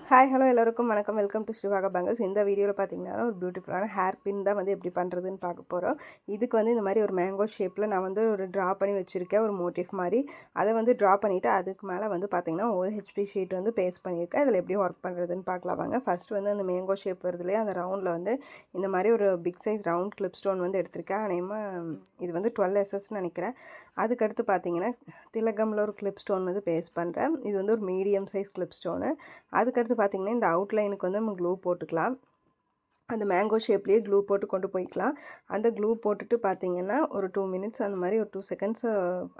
Hi hello எல்லோருக்கும் வணக்கம். Welcome to Srivaka bangles. இந்த வீடியோவில் பார்த்தீங்கன்னா ஒரு பியூட்டிஃபுல்லான ஹேர் பின் தான் வந்து எப்படி பண்ணுறதுன்னு பார்க்க போகிறோம். இதுக்கு வந்து இந்த மாதிரி ஒரு மேங்கோ ஷேப்பில் நான் வந்து ஒரு ட்ரா பண்ணி வச்சுருக்கேன், ஒரு மோட்டிவ் மாதிரி. அதை வந்து ட்ரா பண்ணிவிட்டு அதுக்கு மேலே வந்து பார்த்திங்கன்னா OHP ஷீட் வந்து பேஸ்ட் பண்ணியிருக்கேன். அதில் எப்படி ஒர்க் பண்ணுறதுன்னு பார்க்கலாம் வாங்க. ஃபஸ்ட்டு வந்து அந்த மேங்கோ ஷேப் வருது இல்லையா, அந்த ரவுண்டில் வந்து இந்த மாதிரி ஒரு big size round clip stone வந்து எடுத்திருக்கேன். அநேகமாக இது வந்து 12SS நினைக்கிறேன். அதுக்கடுத்து பார்த்தீங்கன்னா திலகமில் ஒரு கிளிப் ஸ்டோன் வந்து பேஸ்ட் பண்ணுறேன். இது வந்து ஒரு மீடியம் சைஸ் கிளிப் ஸ்டோனு. அதுக்கடுத்து பார்த்திங்கன்னா இந்த அவுட்லைனுக்கு வந்து நம்ம க்ளூ போட்டுக்கலாம். அந்த மேங்கோ ஷேப்லேயே க்ளூ போட்டு கொண்டு போய்க்கலாம். அந்த க்ளூ போட்டுட்டு பார்த்திங்கன்னா ஒரு 2 மினிட்ஸ் அந்த மாதிரி ஒரு 2 செகண்ட்ஸ்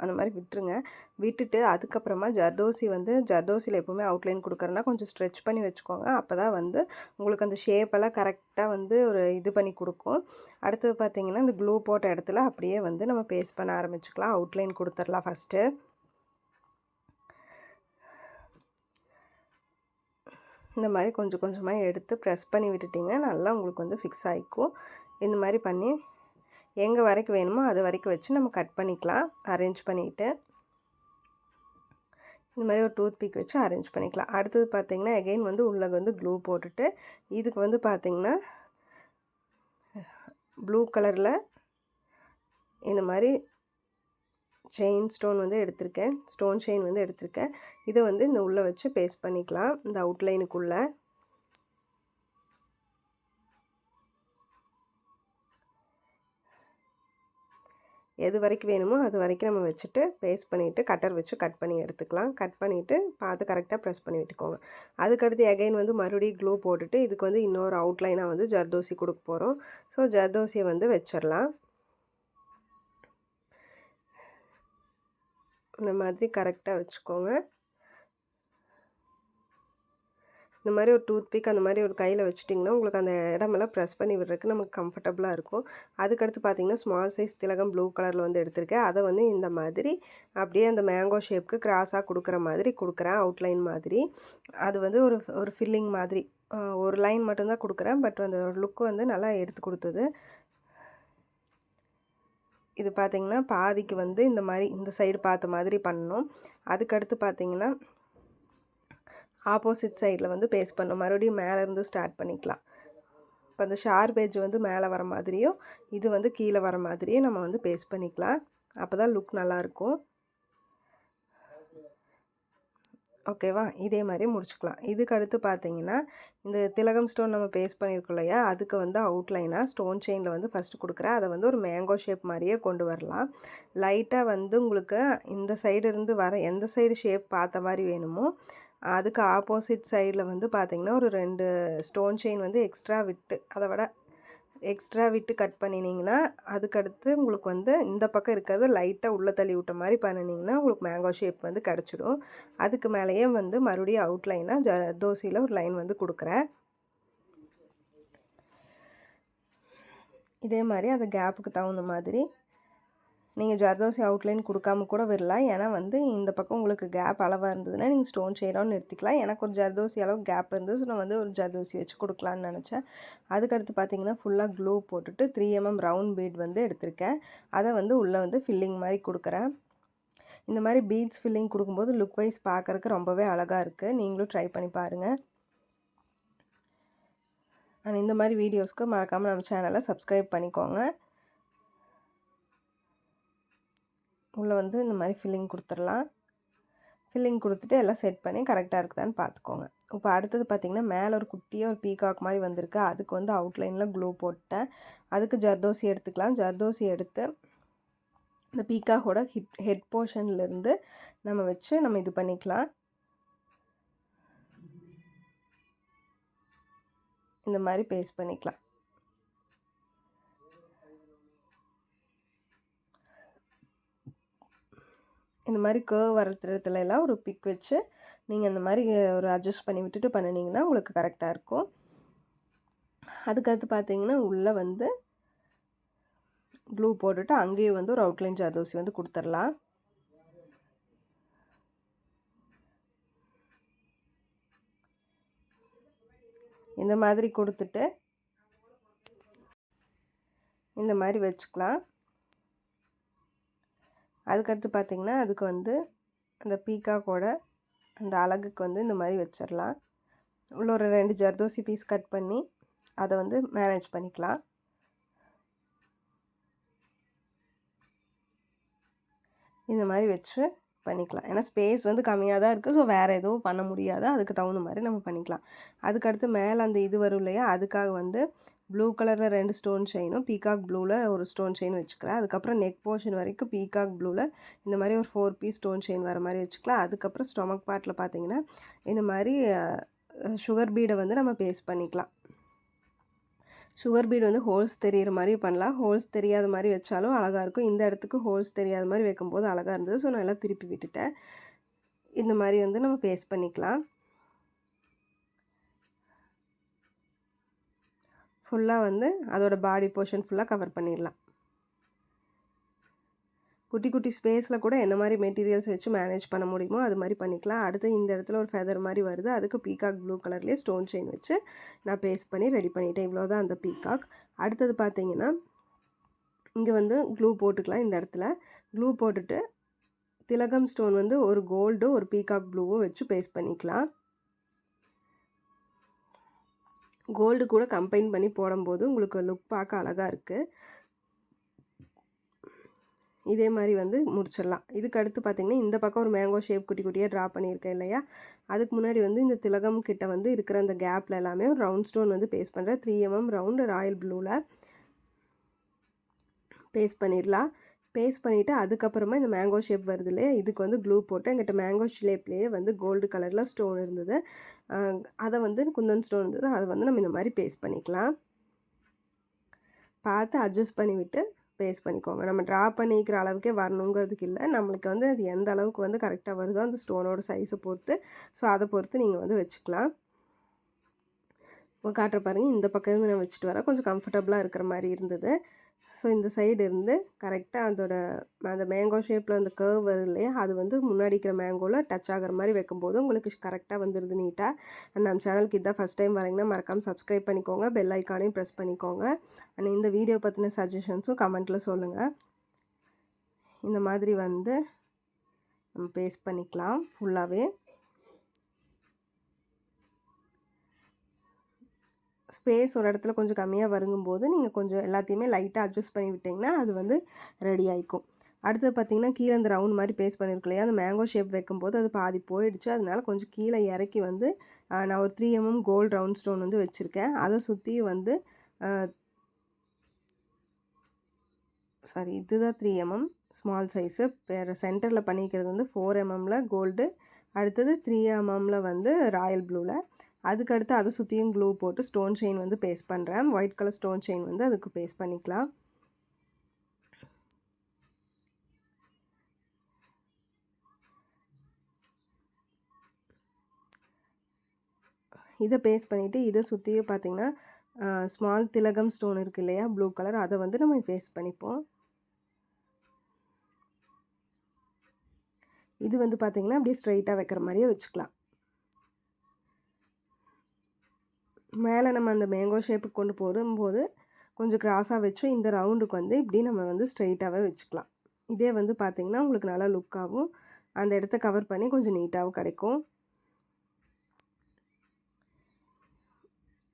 அந்த மாதிரி விட்டுருங்க. விட்டுட்டு அதுக்கப்புறமா ஜர்தோசியில் எப்போவுமே அவுட்லைன் கொடுக்குறேன்னா கொஞ்சம் ஸ்ட்ரெச் பண்ணி வச்சுக்கோங்க. அப்போ தான் வந்து உங்களுக்கு அந்த ஷேப்பெல்லாம் கரெக்டாக வந்து ஒரு இது பண்ணி கொடுக்கும். அடுத்தது பார்த்திங்கன்னா இந்த க்ளூ போட்ட இடத்துல அப்படியே வந்து நம்ம பேஸ்ட் பண்ண ஆரம்பிச்சுக்கலாம். அவுட்லைன் கொடுத்துடலாம் ஃபஸ்ட்டு. இந்த மாதிரி கொஞ்சம் கொஞ்சமாக எடுத்து ப்ரெஸ் பண்ணி விட்டுட்டிங்கன்னா நல்லா உங்களுக்கு வந்து ஃபிக்ஸ் ஆகிக்கும். இந்த மாதிரி பண்ணி எங்கே வரைக்கும் வேணுமோ அது வரைக்கும் வச்சு நம்ம கட் பண்ணிக்கலாம். அரேஞ்ச் பண்ணிவிட்டு இந்த மாதிரி ஒரு டூத் பிக் வச்சு அரேஞ்ச் பண்ணிக்கலாம். அடுத்தது பார்த்திங்கன்னா எகெயின் வந்து உள்ளே வந்து க்ளூ போட்டுட்டு இதுக்கு வந்து பார்த்திங்கன்னா ப்ளூ கலரில் இந்த மாதிரி செயின் ஸ்டோன் வந்து எடுத்திருக்கேன், ஸ்டோன் செயின் வந்து எடுத்திருக்கேன். இதை வந்து இந்த உள்ளே வச்சு பேஸ்ட் பண்ணிக்கலாம் இந்த அவுட்லைனுக்குள்ளே. எது வரைக்கும் வேணுமோ அது வரைக்கும் நம்ம வச்சுட்டு பேஸ்ட் பண்ணிவிட்டு கட்டர் வச்சு கட் பண்ணி எடுத்துக்கலாம். கட் பண்ணிவிட்டு பார்த்து கரெக்டாக ப்ரெஸ் பண்ணி விட்டுக்கோங்க. அதுக்கடுத்து எகைன் வந்து மறுபடியும் க்ளூ போட்டுட்டு இதுக்கு வந்து இன்னொரு அவுட்லைனாக வந்து ஜர்தோசி கொடுக்க போகிறோம். ஸோ ஜர்தோசியை வந்து வச்சிடலாம். இந்த மாதிரி கரெக்டாக வச்சுக்கோங்க. இந்த மாதிரி ஒரு டூத் பிக் அந்த மாதிரி ஒரு கையில் வச்சுட்டிங்கன்னா உங்களுக்கு அந்த இடமெல்லாம் ப்ரெஸ் பண்ணி விடுறதுக்கு நமக்கு கம்ஃபர்டபுளாக இருக்கும். அதுக்கடுத்து பார்த்திங்கன்னா ஸ்மால் சைஸ் திலகம் ப்ளூ கலரில் வந்து எடுத்திருக்கேன். அதை வந்து இந்த மாதிரி அப்படியே அந்த மேங்கோ ஷேப்புக்கு கிராஸாக கொடுக்குற மாதிரி கொடுக்குறேன், அவுட்லைன் மாதிரி. அது வந்து ஒரு ஒரு ஃபில்லிங் மாதிரி ஒரு லைன் மட்டும்தான் கொடுக்குறேன். பட் அந்த லுக்கு வந்து நல்லா எடுத்து கொடுத்தது. இது பார்த்திங்கன்னா பாதிக்கு வந்து இந்த மாதிரி இந்த சைடு பார்த்த மாதிரி பண்ணணும். அதுக்கடுத்து பார்த்திங்கன்னா ஆப்போசிட் சைடில் வந்து பேஸ்ட் பண்ணணும். மறுபடியும் மேலேருந்து ஸ்டார்ட் பண்ணிக்கலாம். இப்போ அந்த ஷார்ப் எட்ஜ் வந்து மேலே வர மாதிரியும் இது வந்து கீழே வர மாதிரியும் நம்ம வந்து பேஸ்ட் பண்ணிக்கலாம். அப்போ தான் லுக் நல்லாயிருக்கும். ஓகேவா, இதே மாதிரி முடிச்சுக்கலாம். இதுக்கு அடுத்து பார்த்திங்கன்னா இந்த திலகம் ஸ்டோன் நம்ம பேஸ்ட் பண்ணியிருக்கோம் இல்லையா, அதுக்கு வந்து அவுட்லைனாக ஸ்டோன் செயினில் வந்து ஃபஸ்ட்டு கொடுக்குறேன். அதை வந்து ஒரு மேங்கோ ஷேப் மாதிரியே கொண்டு வரலாம். லைட்டாக வந்து உங்களுக்கு இந்த சைடு இருந்து வர எந்த சைடு ஷேப் பார்த்த மாதிரி வேணுமோ அதுக்கு ஆப்போசிட் சைடில் வந்து பார்த்திங்கன்னா ஒரு 2 ஸ்டோன் செயின் வந்து எக்ஸ்ட்ரா விட்டு அதை விட எக்ஸ்ட்ரா விட்டு கட் பண்ணினீங்கன்னா அதுக்கடுத்து உங்களுக்கு வந்து இந்த பக்கம் இருக்கிறது லைட்டாக உள்ளே தள்ளி விட்ட மாதிரி பண்ணினீங்கன்னா உங்களுக்கு மேங்கோ ஷேப் வந்து கிடச்சிடும். அதுக்கு மேலேயே வந்து மறுபடியும் அவுட்லைனாக ஜர்தோசியில் ஒரு லைன் வந்து கொடுக்குறேன். இதே மாதிரி அந்த கேப்புக்கு தகுந்த மாதிரி நீங்கள் ஜர்தோசி அவுட்லைன் கொடுக்காம கூட விடலாம். ஏன்னா வந்து இந்த பக்கம் உங்களுக்கு கேப் அளவாக இருந்ததுன்னா நீங்கள் ஸ்டோன் ஷேடாகவும் நிறுத்திக்கலாம். எனக்கு ஒரு ஜர்தோசி அளவு கேப் இருந்தது, ஸோ நான் வந்து ஒரு ஜர்தோசி வச்சு கொடுக்கலான்னு நினச்சேன். அதுக்கடுத்து பார்த்திங்கன்னா ஃபுல்லாக க்ளூ போட்டுட்டு 3mm ரவுண்ட் பீட் வந்து எடுத்திருக்கேன். அதை வந்து உள்ளே வந்து ஃபில்லிங் மாதிரி கொடுக்குறேன். இந்த மாதிரி பீட்ஸ் ஃபில்லிங் கொடுக்கும்போது லுக் வைஸ் பார்க்குறக்கு ரொம்பவே அழகாக இருக்குது. நீங்களும் ட்ரை பண்ணி பாருங்கள். அண்ட் இந்த மாதிரி வீடியோஸ்க்கு மறக்காமல் நம்ம சேனலை சப்ஸ்கிரைப் பண்ணிக்கோங்க. உள்ளே வந்து இந்த மாதிரி ஃபில்லிங் கொடுத்துடலாம். ஃபில்லிங் கொடுத்துட்டு எல்லாம் செட் பண்ணி கரெக்டாக இருக்குதான்னு பார்த்துக்கோங்க. இப்போ அடுத்தது பார்த்திங்கன்னா மேலே ஒரு குட்டியாக ஒரு பீகாக் மாதிரி வந்திருக்கு. அதுக்கு வந்து அவுட்லைனில் க்ளூ போட்டேன். அதுக்கு ஜர்தோசி எடுத்துக்கலாம். ஜர்தோசி எடுத்து இந்த பீகாக்கோட ஹெட் போர்ஷன்லேருந்து நம்ம வச்சு நம்ம இது பண்ணிக்கலாம். இந்த மாதிரி பேஸ்ட் பண்ணிக்கலாம். இந்த மாதிரி கர்வ் வரத்துல எல்லாம் ஒரு பிக் வச்சு நீங்கள் இந்த மாதிரி ஒரு அட்ஜஸ்ட் பண்ணி விட்டுட்டு பண்ணினீங்கன்னா உங்களுக்கு கரெக்டாக இருக்கும். அதுக்கடுத்து பார்த்திங்கன்னா உள்ளே வந்து க்ளூ போட்டுட்டு அங்கேயும் வந்து ஒரு அவுட்லைன் ஜர்தோசி வந்து கொடுத்துடலாம். இந்த மாதிரி கொடுத்துட்டு இந்த மாதிரி வச்சுக்கலாம். அதுக்கடுத்து பார்த்திங்கன்னா அதுக்கு வந்து அந்த பீகாக்கோட அந்த அலகுக்கு வந்து இந்த மாதிரி வச்சிடலாம். உள்ள ஒரு 2 ஜர்தோசி பீஸ் கட் பண்ணி அதை வந்து மேனேஜ் பண்ணிக்கலாம். இந்த மாதிரி வச்சு பண்ணிக்கலாம். ஏன்னா ஸ்பேஸ் வந்து கம்மியாக தான் இருக்குது. ஸோ வேறு எதுவும் பண்ண முடியாது. அதுக்கு தகுந்த மாதிரி நம்ம பண்ணிக்கலாம். அதுக்கடுத்து மேலே அந்த இது வரும் இல்லையா, அதுக்காக வந்து ப்ளூ கலரில் 2 ஸ்டோன் செயினும் பீகாக் ப்ளூவில் ஒரு ஸ்டோன் செயின் வச்சுக்கிறேன். அதுக்கப்புறம் நெக் போர்ஷன் வரைக்கும் பீகாக் ப்ளூவில் இந்த மாதிரி ஒரு 4 பீஸ் ஸ்டோன் செயின் வர மாதிரி வச்சுக்கலாம். அதுக்கப்புறம் ஸ்டொமக் பார்ட்டில் பார்த்திங்கன்னா இந்த மாதிரி சுகர் பீடை வந்து நம்ம பேஸ்ட் பண்ணிக்கலாம். சுகர் பீட் வந்து ஹோல்ஸ் தெரிகிற மாதிரி பண்ணலாம். ஹோல்ஸ் தெரியாத மாதிரி வச்சாலும் அழகாக இருக்கும். இந்த இடத்துக்கு ஹோல்ஸ் தெரியாத மாதிரி வைக்கும்போது அழகாக இருந்தது. ஸோ நான் எல்லாம் திருப்பி விட்டுட்டேன். இந்த மாதிரி வந்து நம்ம பேஸ்ட் பண்ணிக்கலாம். ஃபுல்லாக வந்து அதோட பாடி போர்ஷன் ஃபுல்லாக கவர் பண்ணிடலாம். குட்டி குட்டி ஸ்பேஸில் கூட என்ன மாதிரி மெட்டீரியல்ஸ் வச்சு மேனேஜ் பண்ண முடியுமோ அது மாதிரி பண்ணிக்கலாம். அடுத்து இந்த இடத்துல ஒரு ஃபெதர் மாதிரி வருது. அதுக்கு பீகாக் ப்ளூ கலர்லேயே ஸ்டோன் செயின் வச்சு நான் பேஸ்ட் பண்ணி ரெடி பண்ணிட்டேன். இவ்வளோ தான் அந்த பீகாக். அடுத்தது பார்த்திங்கன்னா இங்கே வந்து க்ளூ போட்டுக்கலாம். இந்த இடத்துல க்ளூ போட்டுட்டு திலகம் ஸ்டோன் வந்து ஒரு கோல்டு ஒரு பீகாக் ப்ளூவும் வச்சு பேஸ்ட் பண்ணிக்கலாம். கோல்டு கூட கம்பைன் பண்ணி போடும்போது உங்களுக்கு லுக் பார்க்க அழகாக இருக்குது. இதே மாதிரி வந்து முடிச்சிடலாம். இதுக்கு அடுத்து பார்த்திங்கன்னா இந்த பக்கம் ஒரு மேங்கோ ஷேப் குட்டி குட்டியாக ட்ரா பண்ணியிருக்கேன் இல்லையா, அதுக்கு முன்னாடி வந்து இந்த திலகம் கிட்ட வந்து இருக்கிற அந்த கேப்பில் எல்லாமே ஒரு ரவுண்ட் ஸ்டோன் வந்து பேஸ்ட் பண்ணுறேன். 3mm ரவுண்டு ராயல் ப்ளூவில் பேஸ்ட் பண்ணிடலாம். பேஸ்ட் பண்ணிவிட்டு அதுக்கப்புறமா இந்த மேங்கோ ஷேப் வருது இல்லையா, இதுக்கு வந்து க்ளூ போட்டு எங்கிட்ட மேங்கோ ஷேப்லேயே வந்து கோல்டு கலரில் ஸ்டோன் இருந்தது. அதை வந்து குந்தன் ஸ்டோன் இருந்தது. அதை வந்து நம்ம இந்த மாதிரி பேஸ்ட் பண்ணிக்கலாம். பார்த்து அட்ஜஸ்ட் பண்ணிவிட்டு பேஸ்ட் பண்ணிக்கோங்க. நம்ம ட்ரா பண்ணிக்கிற அளவுக்கே வரணுங்கிறதுக்கு இல்லை. நம்மளுக்கு வந்து அது எந்த அளவுக்கு வந்து கரெக்டாக வருதோ அந்த ஸ்டோனோட சைஸை பொறுத்து, ஸோ அதை பொறுத்து நீங்கள் வந்து வச்சுக்கலாம். இப்போ காட்டுற பாருங்கள், இந்த பக்கம் இருந்து நான் வச்சுட்டு வரேன். கொஞ்சம் கம்ஃபர்டபுளாக இருக்கிற மாதிரி இருந்தது. ஸோ இந்த சைடு இருந்து கரெக்டாக அந்த மேங்கோ ஷேப்பில் அந்த கர்வ் வரும் இல்லையா, அது வந்து முன்னாடி இருக்கிற மேங்கோவில் டச் ஆகிற மாதிரி வைக்கும்போது உங்களுக்கு கரெக்டாக வந்துடுது நீட்டாக. அண்ட் நம்ம சேனலுக்கு இதான் ஃபஸ்ட் டைம் வரீங்கன்னா மறக்காமல் சப்ஸ்கிரைப் பண்ணிக்கோங்க, பெல் ஐக்கானையும் ப்ரெஸ் பண்ணிக்கோங்க. அண்ட் இந்த வீடியோ பற்றின சஜஷன்ஸும் கமெண்ட்டில் சொல்லுங்கள். இந்த மாதிரி வந்து நம்ம பேஸ்ட் பண்ணிக்கலாம் ஃபுல்லாகவே. ஸ்பேஸ் ஒரு இடத்துல கொஞ்சம் கம்மியாக வருங்கும்போது நீங்கள் கொஞ்சம் எல்லாத்தையுமே லைட்டாக அட்ஜஸ்ட் பண்ணி விட்டிங்கன்னா அது வந்து ரெடி ஆகிக்கும். அடுத்தது பார்த்திங்கன்னா கீழே அந்த ரவுண்ட் மாதிரி பேஸ்ட் பண்ணியிருக்கோம் இல்லையா, அந்த மேங்கோ ஷேப் வைக்கும்போது அது பாதி போயிடுச்சு. அதனால கொஞ்சம் கீழே இறக்கி வந்து நான் ஒரு 3mm கோல்டு ரவுண்ட் ஸ்டோன் வந்து வச்சுருக்கேன். அதை சுற்றி வந்து இதுதான் 3mm ஸ்மால் சைஸு. வேறு சென்டரில் பண்ணிக்கிறது வந்து 4mmல கோல்டு, அடுத்தது 3mmல வந்து ராயல் ப்ளூவில். அதுக்கடுத்து அதை சுற்றியும் க்ளூ போட்டு ஸ்டோன் செயின் வந்து பேஸ்ட் பண்ணுறேன். ஒயிட் கலர் ஸ்டோன் செயின் வந்து அதுக்கு பேஸ்ட் பண்ணிக்கலாம். இதை பேஸ்ட் பண்ணிவிட்டு இதை சுற்றியும் பார்த்திங்கன்னா ஸ்மால் திலகம் ஸ்டோன் இருக்குது இல்லையா, ப்ளூ கலர், அதை வந்து நம்ம பேஸ்ட் பண்ணிப்போம். இது வந்து பார்த்திங்கன்னா அப்படியே ஸ்ட்ரைட்டாக வைக்கிற மாதிரியே வச்சுக்கலாம். மேலே நம்ம அந்த மேங்கோ ஷேப்புக்கு கொண்டு போடும்போது கொஞ்சம் கிராஸாக வச்சு இந்த ரவுண்டுக்கு வந்து இப்படி நம்ம வந்து ஸ்ட்ரைட்டாகவே வச்சுக்கலாம். இதே வந்து பார்த்திங்கன்னா உங்களுக்கு நல்லா லுக்காகவும் அந்த இடத்த கவர் பண்ணி கொஞ்சம் நீட்டாகவும் கிடைக்கும்.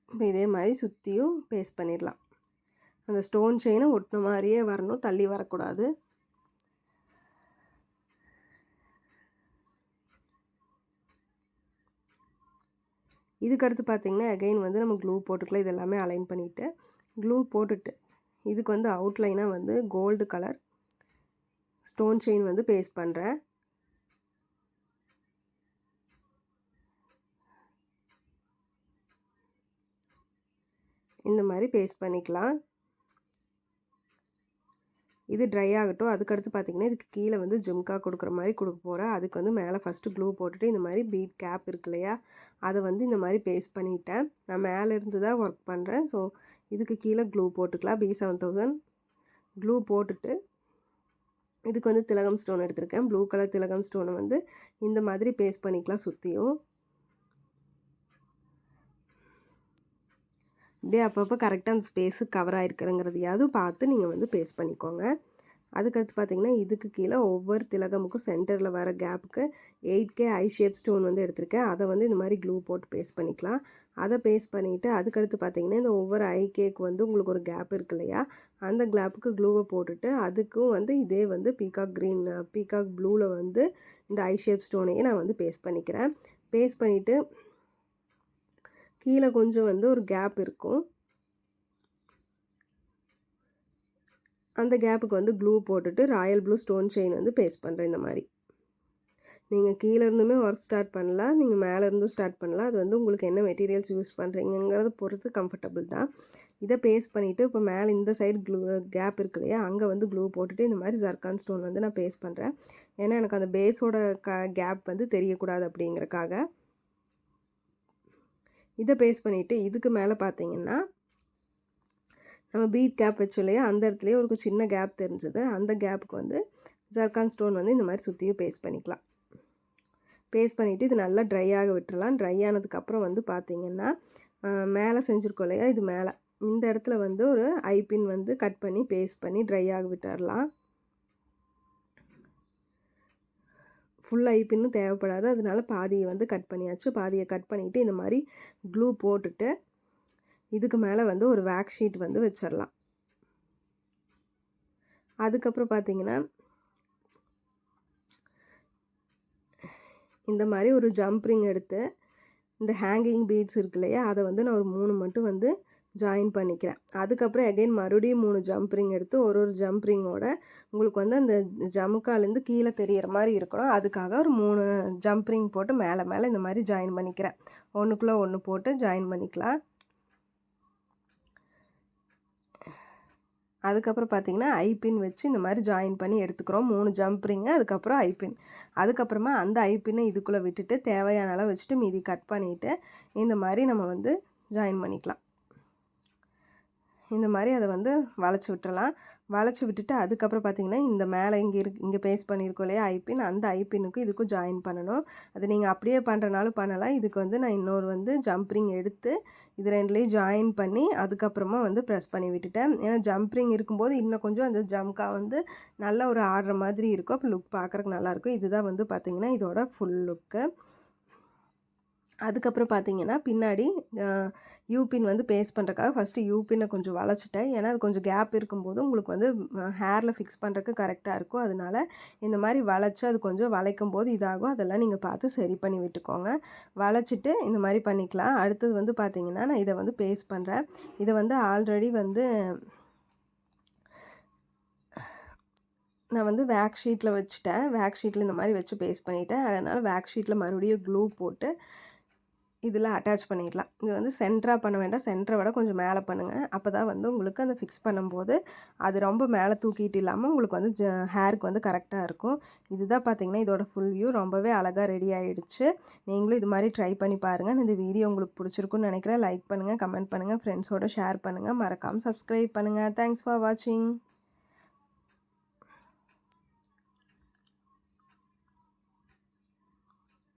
இப்போ இதே மாதிரி சுற்றியும் பேஸ்ட் பண்ணிடலாம். அந்த ஸ்டோன் செயினை ஒட்டின மாதிரியே வரணும், தள்ளி வரக்கூடாது. இதுக்கடுத்து பார்த்திங்கன்னா அகைன் வந்து நம்ம க்ளூ போட்டுக்கலாம். இது எல்லாமே அலைன் பண்ணிவிட்டு க்ளூ போட்டுட்டு இதுக்கு வந்து அவுட்லைனாக வந்து கோல்டு கலர் ஸ்டோன் செயின் வந்து பேஸ்ட் பண்ணுறேன். இந்த மாதிரி பேஸ்ட் பண்ணிக்கலாம். இது ட்ரை ஆகட்டும். அதுக்கடுத்து பார்த்திங்கன்னா இதுக்கு கீழே வந்து ஜும்கா கொடுக்குற மாதிரி கொடுக்க போகிறேன். அதுக்கு வந்து மேலே ஃபஸ்ட்டு க்ளூ போட்டுட்டு இந்த மாதிரி பீட் கேப் இருக்கு இல்லையா, அதை வந்து இந்த மாதிரி பேஸ்ட் பண்ணிட்டேன். நான் மேலே இருந்து தான் ஒர்க் பண்ணுறேன். ஸோ இதுக்கு கீழே க்ளூ போட்டுக்கலாம். B7000 க்ளூ போட்டுட்டு இதுக்கு வந்து திலகம் ஸ்டோன் எடுத்திருக்கேன். ப்ளூ கலர் திலகம் ஸ்டோனை வந்து இந்த மாதிரி பேஸ்ட் பண்ணிக்கலாம் சுற்றியும். அப்படியே அப்பப்போ கரெக்டாக அந்த ஸ்பேஸு கவர் ஆகிருக்குறங்கிறதையாவது பார்த்து நீங்கள் வந்து பேஸ்ட் பண்ணிக்கோங்க. அதுக்கடுத்து பார்த்திங்கன்னா இதுக்கு கீழே ஒவ்வொரு திலகமுக்கும் சென்டரில் வர கேப்புக்கு 8K ஐ ஷேப் ஸ்டோன் வந்து எடுத்திருக்கேன். அதை வந்து இந்த மாதிரி க்ளூ போட்டு பேஸ்ட் பண்ணிக்கலாம். அதை பேஸ்ட் பண்ணிவிட்டு அதுக்கடுத்து பார்த்திங்கன்னா இந்த ஒவ்வொரு ஐ கேக்கு வந்து உங்களுக்கு ஒரு கேப் இருக்கு இல்லையா, அந்த கேப்புக்கு க்ளூவை போட்டுட்டு அதுக்கும் வந்து இதே வந்து பீகாக் ப்ளூவில் வந்து இந்த ஐ ஷேப் ஸ்டோனையே நான் வந்து பேஸ்ட் பண்ணிக்கிறேன். பேஸ்ட் பண்ணிவிட்டு கீழே கொஞ்சம் வந்து ஒரு கேப் இருக்கும், அந்த கேப்புக்கு வந்து க்ளூ போட்டுட்டு ராயல் ப்ளூ ஸ்டோன் செயின் வந்து பேஸ்ட் பண்ணுறேன். இந்த மாதிரி நீங்கள் கீழே இருந்துமே ஒர்க் ஸ்டார்ட் பண்ணலாம், நீங்கள் மேலே இருந்தும் ஸ்டார்ட் பண்ணலாம். அது வந்து உங்களுக்கு என்ன மெட்டீரியல்ஸ் யூஸ் பண்ணுறீங்கிறத பொறுத்து கம்ஃபர்டபுள் தான். இதை பேஸ்ட் பண்ணிவிட்டு இப்போ மேலே இந்த சைடு கேப் இருக்கு இல்லையா, அங்கே வந்து க்ளூ போட்டுட்டு இந்த மாதிரி ஜர்கான் ஸ்டோன் வந்து நான் பேஸ்ட் பண்ணுறேன். ஏன்னா எனக்கு அந்த பேஸோட கேப் வந்து தெரியக்கூடாது அப்படிங்கிறக்காக. இதை பேஸ்ட் பண்ணிவிட்டு இதுக்கு மேலே பார்த்தீங்கன்னா நம்ம பீட் கேப் வச்சோம் இல்லையா, அந்த இடத்துலையே ஒரு சின்ன கேப் தெரிஞ்சது. அந்த கேப்புக்கு வந்து ஜர்கான் ஸ்டோன் வந்து இந்த மாதிரி சுற்றியும் பேஸ்ட் பண்ணிக்கலாம். பேஸ்ட் பண்ணிவிட்டு இது நல்லா ட்ரை ஆக விட்டுறலாம். ட்ரை ஆனதுக்கப்புறம் வந்து பார்த்திங்கன்னா மேலே செஞ்சுருக்கோம் இல்லையா, இது மேலே இந்த இடத்துல வந்து ஒரு ஐபின் வந்து கட் பண்ணி பேஸ்ட் பண்ணி ட்ரை ஆக விட்டுறலாம். ஃபுல் ஐபின்னும் தேவைப்படாது, அதனால பாதியை வந்து கட் பண்ணியாச்சு. பாதியை கட் பண்ணிவிட்டு இந்த மாதிரி க்ளூ போட்டுட்டு இதுக்கு மேலே வந்து ஒரு வேக்ஸ் ஷீட் வந்து வச்சிடலாம். அதுக்கப்புறம் பார்த்திங்கன்னா இந்த மாதிரி ஒரு ஜம்ப் ரிங் எடுத்து இந்த ஹேங்கிங் பீட்ஸ் இருக்கு இல்லையா, அதை வந்து நான் ஒரு 3 மட்டும் வந்து ஜாயின் பண்ணிக்கிறேன். அதுக்கப்புறம் அகைன் மறுபடியும் 3 ஜம்ப் ரிங் எடுத்து ஒரு ஜம்ப் ரிங்கோட உங்களுக்கு வந்து அந்த ஜமுக்காலேருந்து கீழே தெரியிற மாதிரி இருக்கணும். அதுக்காக ஒரு 3 ஜம்ப் ரிங் போட்டு மேலே இந்த மாதிரி ஜாயின் பண்ணிக்கிறேன். ஒன்றுக்குள்ளே ஒன்று போட்டு ஜாயின் பண்ணிக்கலாம். அதுக்கப்புறம் பார்த்திங்கன்னா ஐபின் வச்சு இந்த மாதிரி ஜாயின் பண்ணி எடுத்துக்கிறோம். 3 ஜம்ப் ரிங்கு, அதுக்கப்புறம் ஐபின். அதுக்கப்புறமா அந்த ஐபின்னை இதுக்குள்ளே விட்டுட்டு தேவையான அளவு வச்சுட்டு மீதி கட் பண்ணிவிட்டு இந்த மாதிரி நம்ம வந்து ஜாயின் பண்ணிக்கலாம். இந்த மாதிரி அதை வந்து வளைச்சி விட்டுறலாம். வளைச்சி விட்டுட்டு அதுக்கப்புறம் பார்த்திங்கன்னா இந்த மேலே இங்கே பேஸ்ட் பண்ணியிருக்கோம் இல்லையா ஐபின், அந்த ஐபின்னுக்கும் இதுக்கும் ஜாயின் பண்ணணும். அது நீங்கள் அப்படியே பண்ணுறனாலும் பண்ணலாம். இதுக்கு வந்து நான் இன்னொரு வந்து ஜம்ப் ரிங் எடுத்து இது ரெண்டுலேயும் ஜாயின் பண்ணி அதுக்கப்புறமா வந்து ப்ரெஸ் பண்ணி விட்டுட்டேன். ஏன்னா ஜம்ப் ரிங் இருக்கும்போது இன்னும் கொஞ்சம் அந்த ஜம்கா வந்து நல்லா ஒரு ஆடுற மாதிரி இருக்கும். அப்போ லுக் பார்க்குறக்கு நல்லாயிருக்கும். இதுதான் வந்து பார்த்திங்கன்னா இதோட ஃபுல் லுக்கு. அதுக்கப்புறம் பார்த்திங்கன்னா பின்னாடி யூபின் வந்து பேஸ்ட் பண்ணுறக்காக ஃபஸ்ட்டு யூபின்னை கொஞ்சம் வளைச்சிட்டேன். ஏன்னா அது கொஞ்சம் கேப் இருக்கும்போது உங்களுக்கு வந்து ஹேரில் ஃபிக்ஸ் பண்ணுறதுக்கு கரெக்டாக இருக்கும். அதனால் இந்த மாதிரி வளைச்சி அது கொஞ்சம் வளைக்கும் போது இதாகும். அதெல்லாம் நீங்கள் பார்த்து சரி பண்ணி விட்டுக்கோங்க. வளைச்சிட்டு இந்த மாதிரி பண்ணிக்கலாம். அடுத்தது வந்து பார்த்திங்கன்னா நான் இதை வந்து பேஸ்ட் பண்ணுறேன். இதை வந்து ஆல்ரெடி வந்து நான் வந்து வேக் ஷீட்டில் வச்சுட்டேன். வேக் ஷீட்டில் இந்த மாதிரி வச்சு பேஸ்ட் பண்ணிவிட்டேன். அதனால் வேக் ஷீட்டில் மறுபடியும் க்ளூ போட்டு இதில் அட்டாச் பண்ணிடலாம். இது வந்து சென்டராக பண்ண வேண்டாம், சென்டரை விட கொஞ்சம் மேலே பண்ணுங்கள். அப்போ தான் வந்து உங்களுக்கு அந்த ஃபிக்ஸ் பண்ணும்போது அது ரொம்ப மேலே தூக்கிட்டு இல்லாமல் உங்களுக்கு வந்து ஹேருக்கு வந்து கரெக்டாக இருக்கும். இதுதான் பார்த்திங்கன்னா இதோட ஃபுல் வியூ. ரொம்பவே அழகாக ரெடி ஆகிடுச்சு. நீங்களும் இது மாதிரி ட்ரை பண்ணி பாருங்கள். இந்த வீடியோ உங்களுக்கு பிடிச்சிருக்குன்னு நினைக்கிறேன். லைக் பண்ணுங்கள், கமெண்ட் பண்ணுங்கள், ஃப்ரெண்ட்ஸோடு ஷேர் பண்ணுங்கள், மறக்காமல் சப்ஸ்கிரைப் பண்ணுங்கள். தேங்க்ஸ் ஃபார் வாட்சிங்.